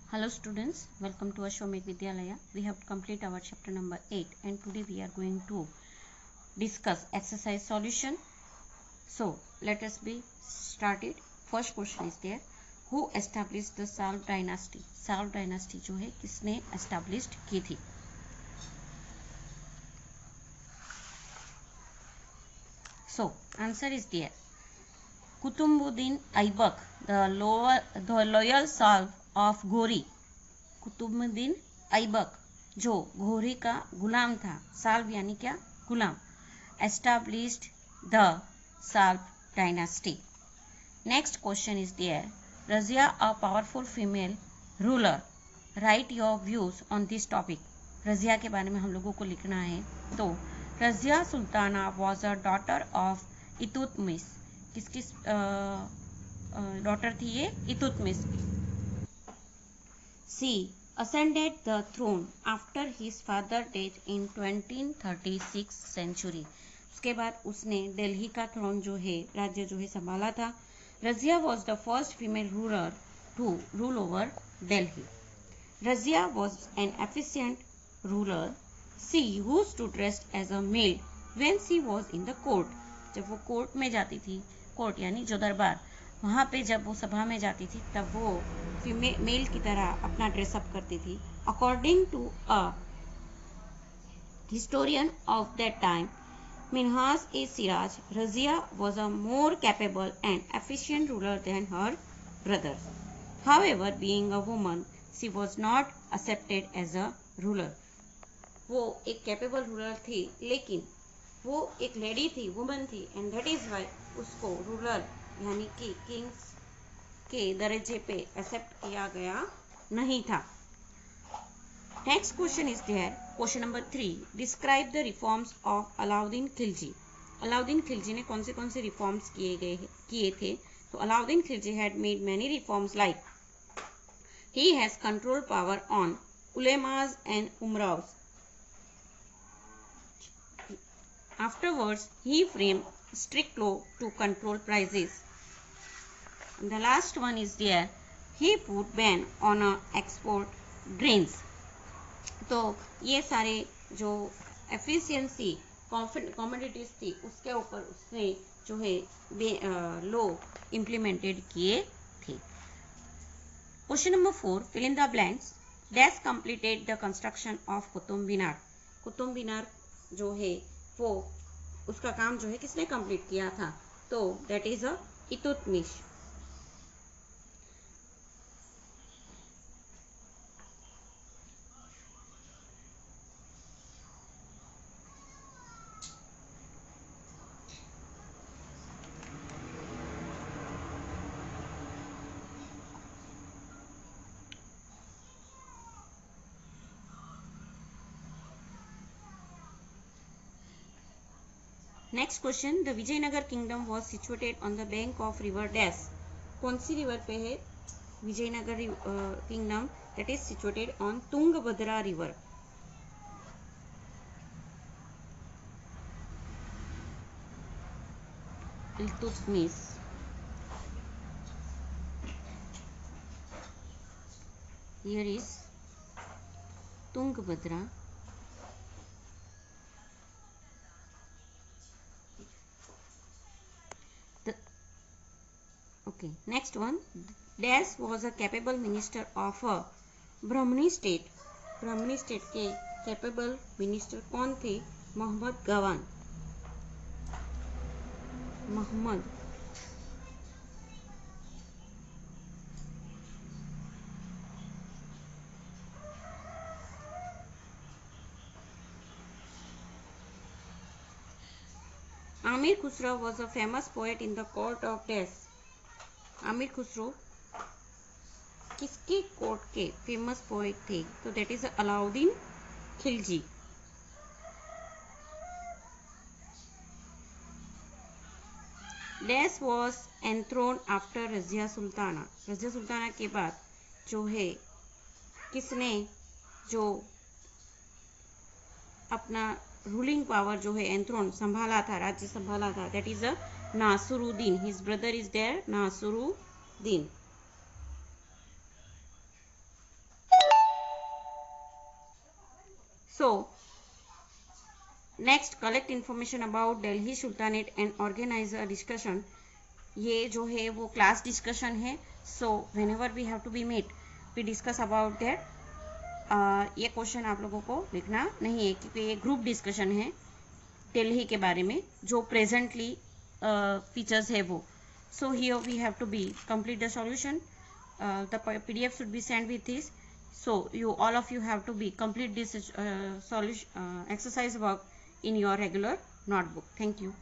Hello students, welcome to Ashwamedh Vidyalaya. We have complete our chapter number 8 and today we are going to discuss exercise solution. So let us be started. First question is there. Who established the Salv dynasty? Salv dynasty जो है किसने established की थी? So answer is there. Qutbuddin Aibak, the loyal Salv of Ghori. Qutubuddin Aibak जो घोरी का गुलाम था, slave यानी क्या, गुलाम, established the slave dynasty. Next question is there. Razia a powerful female ruler, write your views on this topic. Razia के बारे में हम लोगों को लिखना है. तो Razia Sultana was a daughter of Iltutmish. किसकी डॉटर थी ये? इतुतमिश. She ascended the throne after his father's death in 2036 century. उसके बाद उसने दिल्ली का थ्रोन जो है, राज्य जो है, संभाला था. Razia was the first female ruler to rule over Delhi. Razia was an efficient ruler. She used to dress as a maid when she was in the court. जब वो कोर्ट में जाती थी, कोर्ट यानी जो दरबार, वहाँ पे जब वो सभा में जाती थी तब वो मेल की तरह अपना ड्रेसअप करती थी. According to a historian of that time, Minhaj e Siraj, Razia was a more capable and efficient ruler than her brothers. However, being a woman, she was not accepted as a ruler. वो एक कैपेबल रूलर थी, लेकिन वो एक lady थी, woman थी, and that is why उसको ruler यानी कि किंग्स के दर्जे पे एक्सेप्ट किया गया नहीं था. Next question is there. Question number 3. Describe the reforms of Alauddin Khilji. Alauddin Khilji ने कौन से रिफॉर्म्स किए थे? तो Alauddin Khilji had made many reforms like he has control power on ulemas and umraus. Afterwards, he framed strict law to control prices. And the last one is there. He put ban on export grains. तो ये सारे जो efficiency commodities थी उसके ऊपर उसने जो है लॉ इम्प्लीमेंटेड किए थे. Question number 4. fill in the blanks. Dash completed the construction of Qutub Minar. Qutub Minar जो है वो उसका काम जो है किसने कंप्लीट किया था? तो that is a Iltutmish. Next question. The Vijayanagar kingdom was situated on the bank of river dash. कौन सी रिवर पे है Vijayanagar kingdom? That is situated on Tungabhadra river. Iltutmish. Here is Tungabhadra. Okay, next one. Dash was a capable minister of a Brahmani state. Brahmani state के capable minister कौन थे? मोहम्मद गवान. Mohammad Aamir Khusro was a famous poet in the court of Dash. Aamir Khusro किसके court के famous poet थे? तो that is Alauddin Khilji. Dash was enthroned after Razia Sultana. Razia Sultana के बाद जो है किसने जो अपना रूलिंग पावर जो है एंथ्रोन संभाला था, राज्य संभाला था? That is a Nasruddin. His brother is there Nasruddin. So next, collect information about Delhi Sultanate and organize a discussion. ये जो है वो क्लास डिस्कशन है. So whenever we have to be meet we discuss about that. ये question आप लोगों को लिखना नहीं है क्योंकि ये ग्रुप डिस्कशन है दिल्ली के बारे में जो प्रेजेंटली फीचर्स है वो. So here we have to be complete the solution. The PDF should be sent with this. So you all of you have to be complete this solution exercise work in your regular notebook. Thank you.